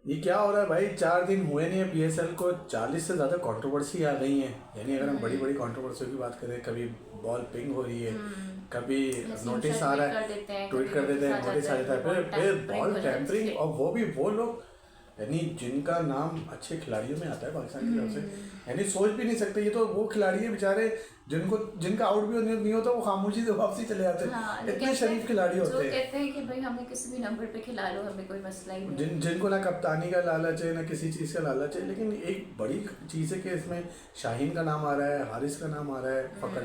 ये क्या हो रहा है भाई? 4 दिन हुए नहीं है पीएसएल को, 40 से ज़्यादा कंट्रोवर्सी आ गई है। यानी अगर हम बड़ी बड़ी कंट्रोवर्सी की बात करें, कभी बॉल पिंग हो रही है, कभी नोटिस आ रहा है, ट्वीट कर देते हैं, नोटिस आ जाता है, फिर बॉल टैंपरिंग, और वो भी वो लोग यानी जिनका नाम अच्छे खिलाड़ियों में आता है पाकिस्तान की तरफ से, यानी सोच भी नहीं सकते। ये तो वो खिलाड़ी है बेचारे जिनका आउट भी नहीं होता, वो खामोशी से वापसी चले जाते हैं। हाँ, इतने शरीफ खिलाड़ी होते हैं। कहते हैं कि भाई हमें किसी भी नंबर पे खिला लो, हमें कोई मसला ही नहीं। जिनको ना कप्तानी का लालच है, ना किसी चीज़ का लालच है। लेकिन एक बड़ी चीज़ है कि इसमें शाहीन का नाम आ रहा है, हारिस का नाम आ रहा है, फ़खर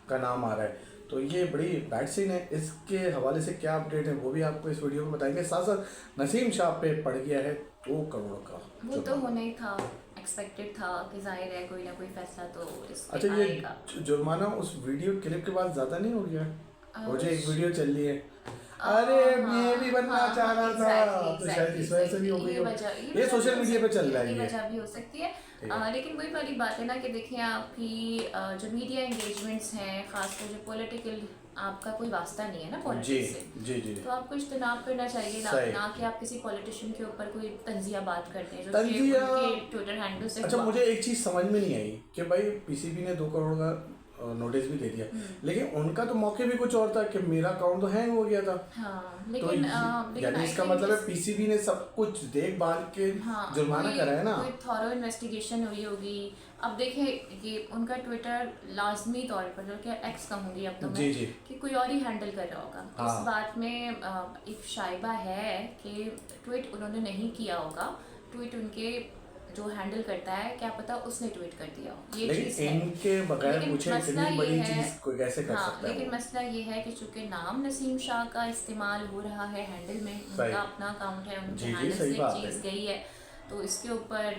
का नाम आ रहा है, तो ये बड़ी बैड सीन है। इसके हवाले से क्या अपडेट है वो भी आपको इस वीडियो में बताएंगे। साथ साथ नसीम शाह पे पड़ गया है 2 करोड़ का। वो तो होना ही था, एक्सपेक्टेड था कि जाहिर है कोई ना कोई फैसला तो इस पे अच्छा, ये आएगा। जुर्माना उस वीडियो क्लिप के बाद ज़्यादा नहीं हो गया? वो जो एक वीडियो चल रही है, अरे मैं भी बनना चाह रहा था, तो शायद इस वजह से भी हो गई हो। ये सोशल मीडिया पे चल रहा है, ये वजह भी हो सकती है। लेकिन वही वाली बात है ना कि देखिए आपकी जो मीडिया एंगेजमेंट्स हैं, खासकर जो पॉलिटिकल, आपका कोई वास्ता नहीं है ना पॉलिटिक्स से, जी जी, तो आपको इज्तनाब करना चाहिए ना कि आप किसी पॉलिटिशियन के ऊपर कोई तंजिया बात करते हैं जो तंजिया। उनके ट्विटर हैंडल से। अच्छा, मुझे एक चीज़ समझ में नहीं आई कि भाई पीसीबी ने 2 करोड़ का नोटिस भी दे दिया, लेकिन उनका तो मौके भी कुछ और था कि मेरा अकाउंट तो हैंग हो गया था। हाँ, तो लेकिन यानी इसका मतलब है पीसीबी ने सब कुछ देखभाल के जुर्माना करा है ना। कोई थॉरो इन्वेस्टिगेशन हुई होगी। अब देखें कि उनका ट्विटर लाजमी तौर पर, जो कि एक्स कहूँगी अब तो मैं, जी जी, कि कोई और ही हैंडल कर रहा होगा। इस बात में एक शाइबा है कि ट्वीट उन्होंने नहीं किया होगा, ट्वीट उनके जो हैंडल करता है, क्या पता उसने ट्वीट कर दिया हो। ये चीज है, इनके बगैर पूछे इतनी बड़ी चीज कोई कैसे कर सकता है? लेकिन मसला ये है कि चूंकि नाम नसीम शाह का इस्तेमाल हो रहा है हैंडल में, उनका अपना अकाउंट है, उनके हैंडल से चीज गई है, तो इसके ऊपर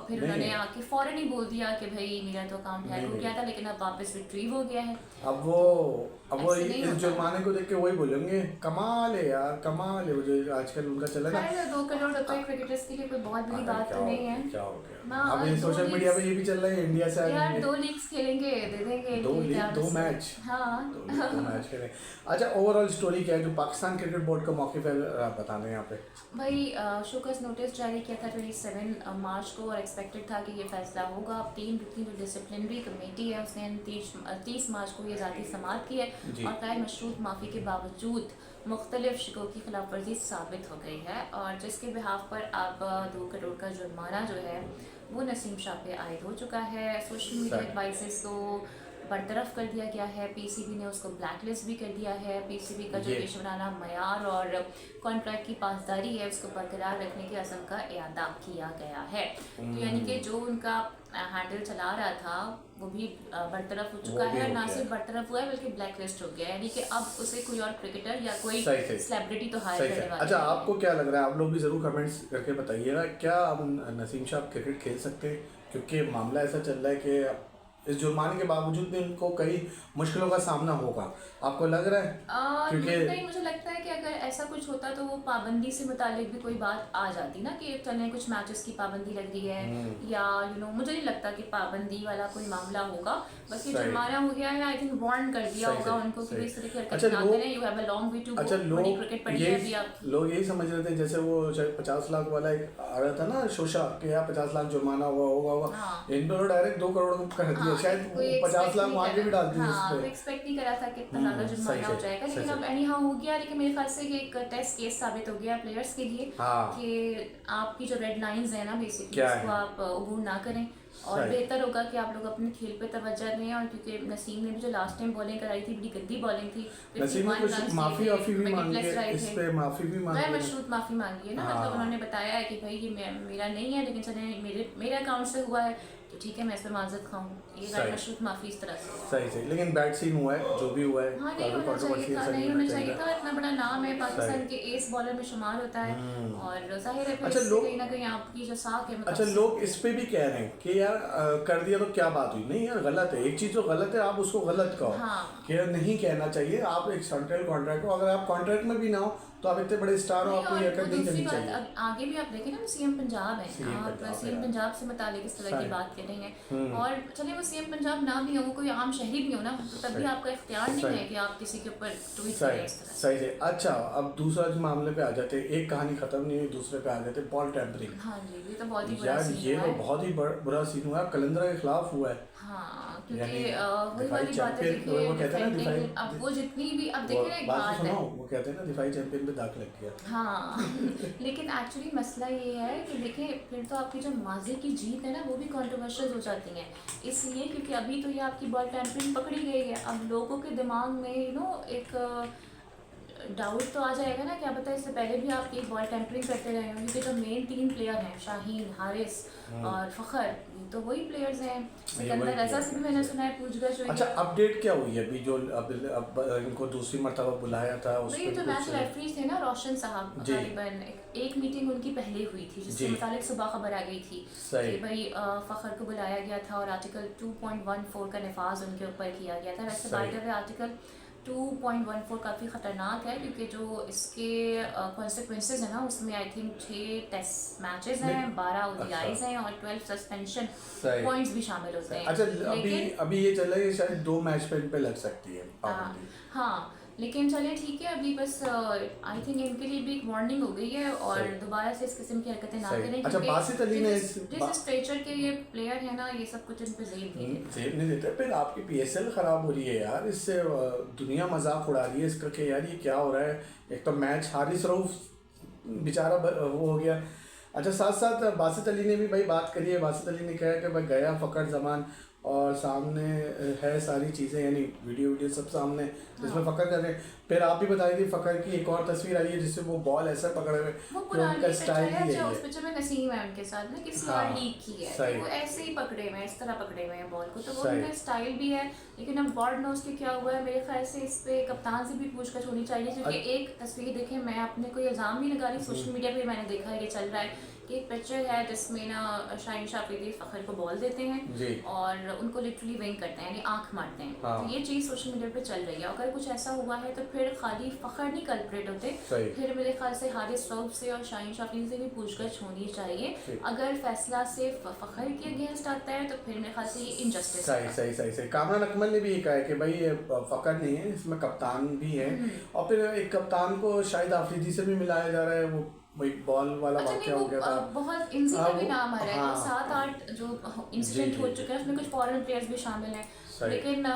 फिर उन्होंने आके फौरन ही बोल दिया कि भाई मेरा तो अकाउंट हैक हो गया था, लेकिन अब वापस रिट्रीव हो गया है। अब वो इस जुर्माने को देख के वही बोलेंगे कमाल है यार, कमाल है। वो जो आजकल उनका चला ना, 2 करोड़ रुपए क्रिकेटर्स के लिए कोई बहुत बड़ी बात तो नहीं है। क्या हो गया? अब ये सोशल मीडिया पे ये भी चल रहा है, इंडिया से यार 2 लीग्स खेलेंगे, दे देंगे 2 मैच। हाँ, 2 मैच खेलेंगे। अच्छा, ओवरऑल स्टोरी क्या है जो पाकिस्तान क्रिकेट बोर्ड का मौके पर बता दें यहाँ पे? भाई शोकस नोटिस जारी किया था 27 मार्च को, और एक्सपेक्टेड था कि ये फैसला होगा। अब 3 रुकनी जो डिसिप्लिनरी कमेटी है उसने 30 मार्च को ये ज़ाती समाअत की है, और गैर मशरूत माफ़ी के बावजूद मुख्तलिफ शिकों की खिलाफ वर्जी साबित हो गई है, और जिसके बिहाफ पर अब 2 करोड़ का जुर्माना जो है वो नसीम शाह पे आयद हो चुका है। सोशल मीडिया एडवाइसेस को बरतरफ कर दिया गया है, पीसीबी ने उसको ब्लैकलिस्ट भी कर दिया है। पीसीबी का जो पेशेवराना मयार और कॉन्ट्रैक्ट की पासदारी है उसको बरकरार रखने के अज़म का इयादा किया गया है। तो यानी कि जो उनका हैंडल चला रहा था वो भी बरतरफ हो चुका है, ना सिर्फ बरतरफ हुआ है बल्कि ब्लैकलिस्ट हो गया है, यानी कि अब उसे कोई और क्रिकेटर या कोई सेलिब्रिटी तो हायर करने वाला। अच्छा, आपको क्या लग रहा है? आप लोग भी जरूर कमेंट्स करके बताइएगा, क्या अब नसीम शाह क्रिकेट खेल सकते हैं? क्योंकि मामला ऐसा चल रहा है कि इस जुर्माने के बावजूद भी उनको कई मुश्किलों का सामना होगा। आपको लग रहा है? क्योंकि नहीं, मुझे लगता है कि अगर ऐसा कुछ होता तो वो पाबंदी से मुतालिक भी कोई बात आ जाती ना, कि चलने कुछ मैचेस की पाबंदी लग रही है, या मुझे नहीं लगता कि पाबंदी वाला कोई मामला होगा। बस ये जुर्माना हो गया है, आई थिंक वार्न कर दिया होगा उनको कि इस तरह की हरकत ना करें, you have a long way to go. अच्छा, क्रिकेट पढ़ी है अभी आप। लोग यही समझ रहे थे जैसे वो 50 लाख वाला एक आ रहा था ना शोशा, कि यार 50 लाख जुर्माना होगा, इनको डायरेक्ट 2 करोड़ कर दिया। शायद 50 लाख वहाँ के भी डाल दिए उस पे। एक्सपेक्ट नहीं करा था कि इतना ज़्यादा जुर्माना हो जाएगा, लेकिन अब एनी हाउ हो गया। लेकिन मेरे ख्याल से ये एक टेस्ट केस साबित हो गया प्लेयर्स के लिए कि आपकी जो रेड लाइंस है ना, बेसिकली उसको आप अबूर ना करें, और बेहतर होगा कि आप लोग अपने खेल पे तवज्जो दें। और क्योंकि नसीम ने भी जो लास्ट टाइम बॉलिंग कराई थी बड़ी गंदी बॉलिंग थी, नसीम ने कुछ माफी भी मांगी है, इस पे माफी भी मांगी है, मशरूत माफी मांगी है ना। मतलब उन्होंने बताया है कि भाई ये मेरा नहीं है, लेकिन चले मेरे अकाउंट से हुआ है तो ठीक है, मैं इस पर माजरत खाऊं। ये गैर मशरूत माफी इस तरह से सही। लेकिन बैड सीन हुआ है जो भी हुआ है। हाँ, नहीं होना चाहिए था। इतना बड़ा नाम है, पाकिस्तान के एस बॉलर में शुमार होता है, और जाहिर है कहीं ना कहीं आपकी जो साख है। अच्छा, लोग इस पे भी कह रहे हैं कि यार कर दिया तो क्या बात हुई? नहीं यार, गलत है। एक चीज जो गलत है आप उसको गलत कहो, कि नहीं कहना चाहिए। आप एक सेंट्रल कॉन्ट्रैक्ट हो, अगर आप कॉन्ट्रैक्ट में भी ना हो तो तो आप इतने बड़े स्टार हो, नहीं, आपको और ये हरकत नहीं दूसरी करनी बात, चाहिए। अब आगे भी आप देखें ना, वो सीएम पंजाब है, CM आप पंजाब सीएम है। पंजाब से मुतालिक इस तरह की सही। बात कर रही हैं, और चले वो सीएम पंजाब ना भी हो, वो कोई आम शहरी भी हो ना, तो तब भी सही। आपका इख्तियार नहीं सही। है कि आप किसी के ऊपर ट्वीट सही करें इस तरह से। सही से। अच्छा, अब दूसरा मामले पे आ जाते हैं, एक कहानी खत्म नहीं हुई, दूसरे पे आ जाते हैं, बॉल टैंपरिंग। हाँ जी, ये तो बहुत ही बड़ा यार सीन ये हुआ तो है। बहुत ही बुरा सीन हुआ है, कलंदरा के खिलाफ हुआ है। हाँ, क्योंकि यानी वही वाली दिफाई बात है, चैंपियन, देखिए वो कहते हैं ना डिफेंडिंग, दिफाई, अब वो जितनी भी, अब वो देखिए ना एक बात तो बात सुनो, है। वो कहते हैं ना दिफाई चैंपियन पे दाग लग गया। हाँ लेकिन एक्चुअली मसला ये है कि देखिए फिर तो आपकी जो माजी की जीत है ना, वो भी कंट्रोवर्शियल हो जाती हैं, इसलिए क्योंकि अभी तो ये आपकी बॉल टैंपरिंग पकड़ी गई है। अब लोगों के दिमाग में एक डाउट तो आ जाएगा ना, क्या पता इससे पहले भी आप एक बॉल टैंपरिंग करते रहे हो, क्योंकि जो मेन 3 प्लेयर हैं, शाहीन, हारिस और फ़खर, ये तो वही प्लेयर्स हैं। सिकंदर रजा से भी मैंने सुना है पूछगछ हुई अच्छा, है। अपडेट क्या हुई है अभी जो अब इनको दूसरी मरतबा बुलाया था उस वही पे जो कुछ? मैच रेफरीज थे ना, रोशन साहब, जी। गालिबन एक मीटिंग उनकी पहले हुई थी, जिसके जी। मुतालिक सुबह खबर आ गई थी सही। कि भाई फ़खर को बुलाया गया था और आर्टिकल 2.14 का नफाज उनके ऊपर किया गया था। वैसे बाय द वे आर्टिकल 2.14 काफ़ी ख़तरनाक है, क्योंकि जो इसके कॉन्सिक्वेंसेज हैं ना, उसमें आई थिंक 6 टेस्ट मैचेस हैं, 12 ODIs हैं और 12 सस्पेंशन सही। पॉइंट्स भी शामिल होते हैं। अच्छा, अभी लेकिन अभी ये चल रहा है कि शायद 2 मैच पे इन पे लग सकती है पाबंदी। हाँ, लेकिन चलिए ठीक है, अभी बस आई थिंक इनके लिए भी एक वार्निंग हो गई है, और सही। दोबारा से इस किस्म की हरकतें ना सही। करें। अच्छा, क्योंकि बासित अली ने जिस स्ट्रेचर के ये प्लेयर है ना, ये सब कुछ इन पे जेब नहीं देते। जेब नहीं देते। फिर आपकी PSL खराब हो रही है यार, इससे दुनिया मजाक उड़ा रही है इसका कि यार ये क्या हो रहा है। एक तो मैच हारिस रऊफ बेचारा वो हो गया। अच्छा, साथ साथ बासित अली ने भी भाई बात करी है। बासित अली ने कहा कि भाई गया फ़खर ज़मान और सामने है सारी चीज़ें, यानी वीडियो सब सामने जिसमें फ़खर कर रहे हैं। फिर आप भी बताई थी फ़खर की एक और तस्वीर आई है जिससे वो बॉल ऐसा पकड़े हुए, वो कि पुरानी उनका पिक्चर स्टाइल है ही जो यही उस है। पिक्चर में नसीम है उनके साथ ना, किसी हाँ, और लीग की है, सही। तो वो ऐसे ही पकड़े हुए हैं, इस तरह पकड़े हुए हैं बॉल को, तो वो सही। उनका स्टाइल भी है। लेकिन अब गॉड नोस कि क्या हुआ है, मेरे ख्याल से इस पे कप्तान से भी पूछताछ होनी चाहिए, क्योंकि एक तस्वीर देखें, मैं अपने कोई इल्ज़ाम नहीं लगा रही, सोशल मीडिया पे मैंने देखा है, ये चल रहा है कि एक पिक्चर है जिसमें ना शाहीन शाफिदी फ़खर को बॉल देते हैं जी। और उनको लिटरली विंक करते हैं, यानी आंख मारते हैं। हाँ। तो ये चीज़ सोशल मीडिया पे चल रही है। अगर कुछ ऐसा हुआ है तो फिर खाली फ़खर नहीं कल्प्रेट होते, सही। फिर मेरे ख्याल से हारिस रऊफ से और शाहीन शाफिदी से भी पूछताछ होनी चाहिए। ठीक। अगर फैसला सिर्फ फ़खर के अगेंस्ट आता है तो फिर मेरे ख्याल से ये इनजस्टिस सही सही सही सही। कामरान अकमल ने भी ये कहा है कि भाई ये फ़खर नहीं है, इसमें कप्तान भी है। और फिर एक कप्तान को शाहिद आफरीदी से भी मिलाया जा रहा है, वो वही बॉल वाला अच्छा वाक़या नहीं, हो गया था। वो बहुत इनसी का भी नाम आ रहा है, हाँ। वो 7-8 जो इंसिडेंट जी, हो जी। चुके हैं, उसमें कुछ फॉरेन प्लेयर्स भी शामिल हैं, सही। लेकिन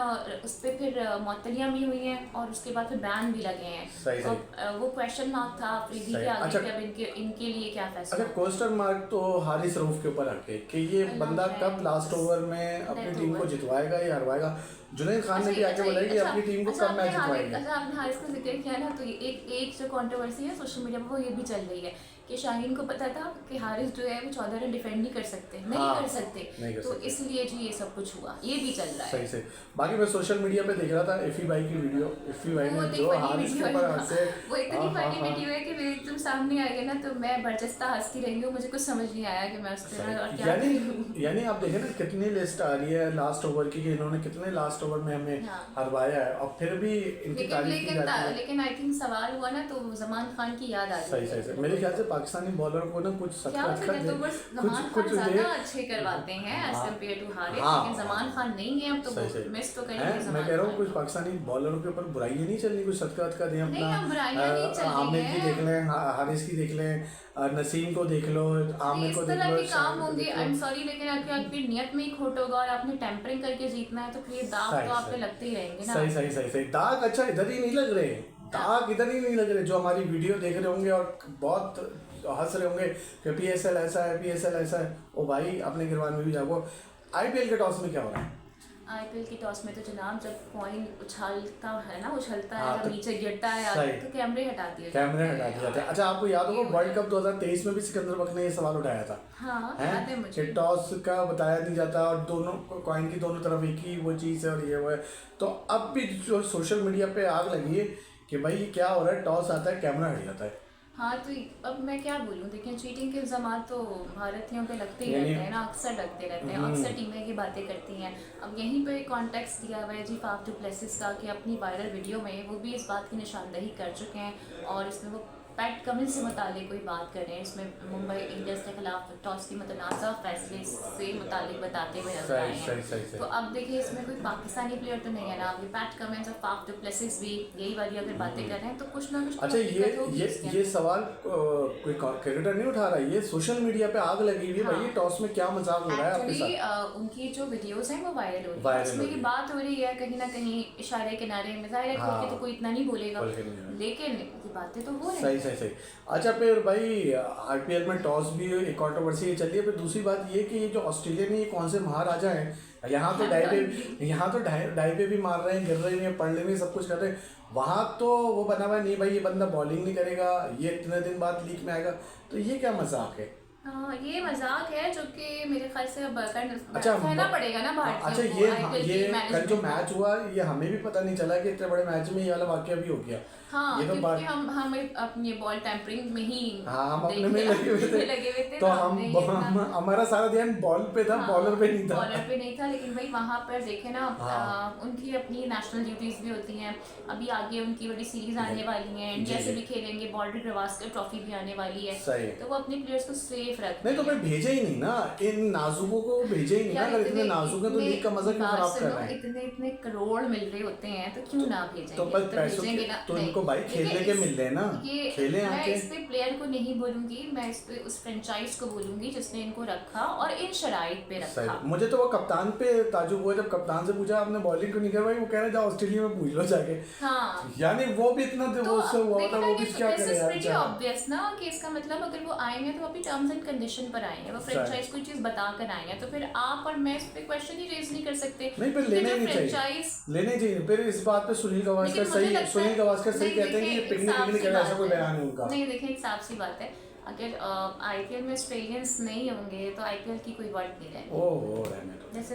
उस पर फिर मुअत्तलियाँ भी हुई हैं और उसके बाद फिर बैन भी लगे हैं। सही, तो वो क्वेश्चन मार्क था अफरीदी सही। के आगे अच्छा। कि अब इनके लिए क्या अच्छा, फैसला। क्वेश्चन मार्क तो हारिस रऊफ के ऊपर रखे कि ये अल्लाह बंदा है। कब लास्ट ओवर में अपनी डेथ टीम को ओवर। जितवाएगा या हरवाएगा। जुनैद खान ने भी आके बोला कि अपनी टीम को कब मैच जितवाएंगे। अच्छा, आपने हारिस का जिक्र किया ना, तो एक जो कंट्रोवर्सी है सोशल मीडिया पर, वो ये भी चल रही है कि शाहीन को पता था कि हारिस जो है वो 14 रन डिफेंड नहीं कर सकते, हाँ, नहीं कर सकते, नहीं कर तो सकते। इसलिए जी ये सब कुछ हुआ, ये भी चल रहा है। सही से। बाकी मैं सोशल मीडिया पे देख रहा था इफ़ी भाई की वीडियो, इफ़ी भाई वो ने तो जो funny हारिस के video ऊपर है। हंसे। वो इतनी हाँ, फनी हाँ, वीडियो है कि मेरे तुम सामने आएगा ना तो मैं बरजस्ता हंसती रही हूँ, मुझे कुछ समझ नहीं आया कि मैं उसके बाद और क्या करूँ। यानी आप देखें ना कितनी लिस्ट आ रही है लास्ट ओवर की कि इन्होंने कितने लास्ट ओवर में हमें हाँ। हरवाया है, और फिर भी इनकी तारीफ की जाती है। लेकिन आई थिंक सवाल हुआ ना तो ज़मान खान की याद आ गई। सही सही सही। मेरे ख्याल से पाकिस्तानी बॉलर को ना कुछ क्या सख्त तो बस ज़मान खान ज़्यादा अच्छे करवाते हैं एज हाँ। कम्पेयर टू हारिस, हाँ। लेकिन ज़मान खान नहीं है अब, तो सही सही। मिस तो हैं? करेंगे मैं कह रहा हूँ ज़मान कुछ पाकिस्तानी बॉलरों के ऊपर बुराइयां नहीं चल रही, कुछ सदका दें अपना। नहीं, अब बुराइयां नहीं चल रही आमिर की हैं। देख लें, हारिस की देख लें, नसीम को देख लो, आमिर इस को देख तरह लो, के काम शाहिद को होंगे, देख आई लो। एम सॉरी, लेकिन अगर आपकी नियत में ही खोट होगा और आपने टेम्परिंग करके जीतना है तो फिर दाग सही, तो आप पे सही। लगते ही रहेंगे ना। सही सही सही सही। दाग अच्छा इधर ही नहीं लग रहे, दाग इधर ही नहीं लग रहे। जो हमारी वीडियो देख रहे होंगे और बहुत हंस रहे होंगे कि PSL ऐसा है, PSL ऐसा है, ओ भाई अपने गिरवान में भी जाओ। IPL के टॉस में क्या हो रहा है? IPL की टॉस में तो जनाब जब कॉइन उछलता है ना, उछलता हाँ, है तो जब नीचे गिरता है सही। तो कैमरे हटा दिए कैमरे जाते हटा हैं। दिए जाते हैं। अच्छा, आपको याद होगा वर्ल्ड कप 2023 में भी सिकंदर बख्श ने ये सवाल उठाया था, हाँ, हैं? याद है कि मुझे। टॉस का बताया नहीं जाता और दोनों कॉइन की दोनों तरफ एक ही वो चीज़ है और ये वो है। तो अब भी जो सोशल मीडिया पे आग लगी है कि भाई ये क्या हो रहा है, टॉस आता है कैमरा हट जाता है। हाँ, तो अब मैं क्या बोलूँ, देखिए चीटिंग के इल्ज़ाम तो भारतीयों पे लगते ही यानी- रहते हैं ना, अक्सर लगते रहते हैं, अक्सर टीमें की बातें करती हैं। अब यहीं पे कॉन्टेक्स्ट दिया हुआ है जी फाफ डू प्लेसिस का कि अपनी वायरल वीडियो में वो भी इस बात की निशानदही कर चुके हैं और इसमें वो पैट कमिंस से मुतालिक कोई बात कर रहे हैं, इसमें मुंबई इंडियंस के खिलाफ टॉस की मुतनाज़ा फैसले से मुतालिक बताते हुए नजर आए हैं। तो अब देखिए इसमें कोई पाकिस्तानी प्लेयर तो नहीं है ना, अभी पैट कमिंस और फाफ डु प्लेसिस भी यही वाली अगर बातें कर रहे हैं तो कुछ ना कुछ। अच्छा ये सवाल कोई क्रिकेटर नहीं उठा रहा, ये सोशल मीडिया पे आग लगी हुई है भाई, टॉस में क्या मजाक हो रहा है आपके साथ। उनकी जो वीडियोस हैं वो वायरल हो रही है, उसमें ये बात हो रही है कहीं ना कहीं इशारे किनारे में, जाहिर है खोल के तो कोई इतना नहीं बोलेगा, लेकिन ये बातें तो हो रही है। सही। अच्छा फिर भाई आईपीएल में टॉस भी एक कंट्रोवर्सी चल रही है, फिर दूसरी बात ये कि ये जो ऑस्ट्रेलिया में ये कौन से महाराजा हैं, यहाँ तो डाई पे भी मार रहे हैं, गिर रहे हैं, पढ़ रहे हैं, सब कुछ कर रहे हैं, वहाँ तो वो बना हुआ है नहीं भाई ये बंदा बॉलिंग नहीं करेगा, ये इतने दिन बाद लीक में आएगा, तो ये क्या मजाक है। हाँ ये मजाक है जो कि मेरे ख्याल से अब कहना पड़ेगा ना भारतीयों को। अच्छा ये कल जो मैच हुआ ये हमें भी पता नहीं चला कि इतने बड़े मैच में ये वाला वाकया भी हो गया। हाँ, ये तो क्योंकि हम अपने बॉल टैंपरिंग में ही हम अपने में लगे हुए थे तो हमारा सारा ध्यान बॉल पे था, बॉलर पे नहीं था। लेकिन भाई वहाँ पर देखे ना उनकी अपनी नेशनल ड्यूटीज भी होती हैं, अभी आगे उनकी बड़ी सीरीज आने वाली है, इंडिया से भी खेलेंगे, बॉर्डर गवास्कर ट्रॉफी भी आने वाली है, तो वो अपने प्लेयर्स को सेफ रखते हैं। नहीं तो फिर भेजे ही नहीं ना, इन नाजुकों को भेजे ही नहीं ना, अगर इतने नाजुक हैं तो लीग का मजा क्यों खराब कर रहे हैं। इतने करोड़ मिल रहे होते हैं तो क्यों ना भेजेंगे, तो बस पैसों तो इनको भाई खेलने के मिल रहे हैं ना, खेलें आके। मैं इस पे प्लेयर को नहीं बोलूंगी, मैं इस पे उस फ्रेंचाइज को बोलूंगी जिसने इनको रखा और इन शराइत पे रखा। मुझे तो वो कप्तान पे ताजुब हुआ, जब कप्तान से पूछा आपने बॉलिंग क्यों नहीं करवाई, वो कह रहे जाओ ऑस्ट्रेलिया में पूछ लो जाके। हाँ यानी वो भी इतना तो उससे हुआ था, वो भी क्या करे यार। प्रीटी ऑब्वियस ना कि इसका मतलब अगर वो आएंगे तो अपनी टर्म्स एंड कंडीशन पर आएंगे, वो फ्रेंचाइज कोई चीज बता कर आएंगे, तो फिर आप और मैं इस पे क्वेश्चन ही रेज नहीं कर सकते। नहीं फिर लेने नहीं चाहिए। फिर इस बात पे सुनील गावस्कर सही कहते हैं कि ये पिकनिक ऐसा कोई बयान है उनका। नहीं देखिए एक साफ सी बात है, अगर आईपीएल में ऑस्ट्रेलियंस नहीं होंगे तो आईपीएल की कोई वर्थ नहीं रहेगी। ओह रहने दो, दिस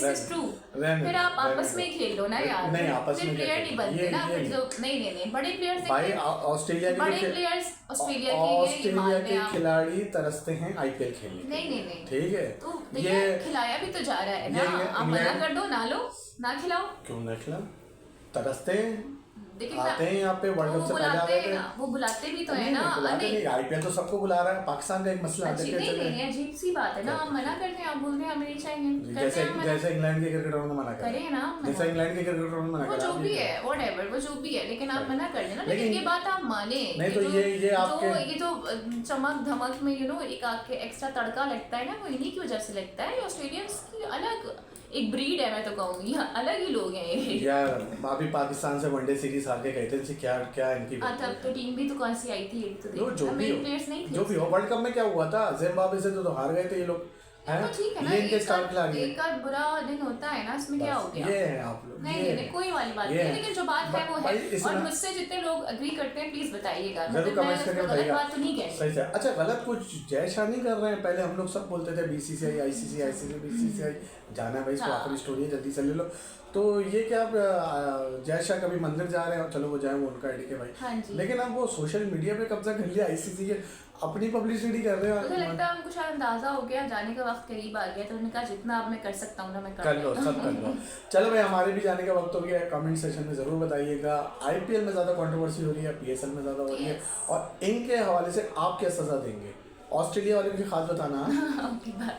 इज ट्रू। फिर आप आपस में खेल लो ना यार, नहीं आपस में प्लेयर नहीं बनते ना फिर जो नहीं बड़े प्लेयर्स भाई ऑस्ट्रेलिया के खिलाड़ी तरसते हैं आईपीएल खेलने। नहीं ठीक है तो ये खिलाया भी तो जा रहा है ना, आप मना कर दो, ना लो ना खिलाओ, क्यों ना खिलाओ, तरसते हैं आते हैं यहाँ पे वर्ल्ड कप से पहले आ रहे थे, वो बुलाते भी तो है ना। आईपीएल तो सबको बुला रहा है, पाकिस्तान का एक मसला है। नहीं अजीब सी बात है ना, आप मना करते हैं, आप बोलते हैं हमें नहीं चाहिए, जैसे इंग्लैंड के क्रिकेटरों ने मना करा, करें ना, जैसे इंग्लैंड के क्रिकेटरों ने मना करा, जो भी है व्हाटएवर, वो जो भी है, लेकिन आप मना कर देना, लेकिन ये बात आप माने नहीं तो ये आपके ये जो चमक धमक में एक आके एक्स्ट्रा तड़का लगता है ना, वो इन्हीं की वजह से लगता है। ऑस्ट्रेलियंस की अलग एक ब्रीड है, मैं तो कहूंगी अलग ही लोग हैं ये यार। अभी पाकिस्तान से वनडे सीरीज हार के गए थे, क्या इनकी तब तो टीम भी तो कौन सी आई थी, जो भी हो वर्ल्ड कप में क्या हुआ था, जिम्बाब्वे से तो हार गए थे ये लोग, तो ठीक है ना, एक आध बुरा दिन होता है ना, इसमें क्या हो गया। ये है आप लोग, नहीं कोई वाली बात नहीं, लेकिन जो बात है वो है, और मुझसे जितने लोग एग्री करते हैं प्लीज बताइएगा, जरूर कमेंट्स करके बताइएगा, बात तो नहीं कहते। सही से। अच्छा गलत कुछ जय शाह नहीं कर रहे हैं, पहले हम लोग सब बोलते थे बीसीसीआई आईसीसी बीसीसीआई, जाना है भाई इसको आखिरी स्टोरी है, जल्दी से ले लो। तो ये क्या जय शाह कभी मंदिर जा रहे हैं, चलो वो जाए, वो उनका आईडी के भाई, लेकिन अब वो सोशल मीडिया पे कब्जा कर लिया आईसीसी के, अपनी पब्लिसिटी कर रहे हैं। मुझे लगता है उनको शायद अंदाजा हो गया, जाने का वक्त करीब आ गया, तो उन्होंने कहा जितना अब मैं कर सकता हूँ ना मैं कर लो, सब कर लो। चलो भाई हमारे भी जाने का वक्त हो गया है, कमेंट सेक्शन में जरूर बताइएगा आईपीएल में ज्यादा कंट्रोवर्सी हो रही है, पीएसएल में ज्यादा हो रही है, और इनके हवाले से आप क्या सजा देंगे, ऑस्ट्रेलिया वाले मुझे खास बताना। Okay bye.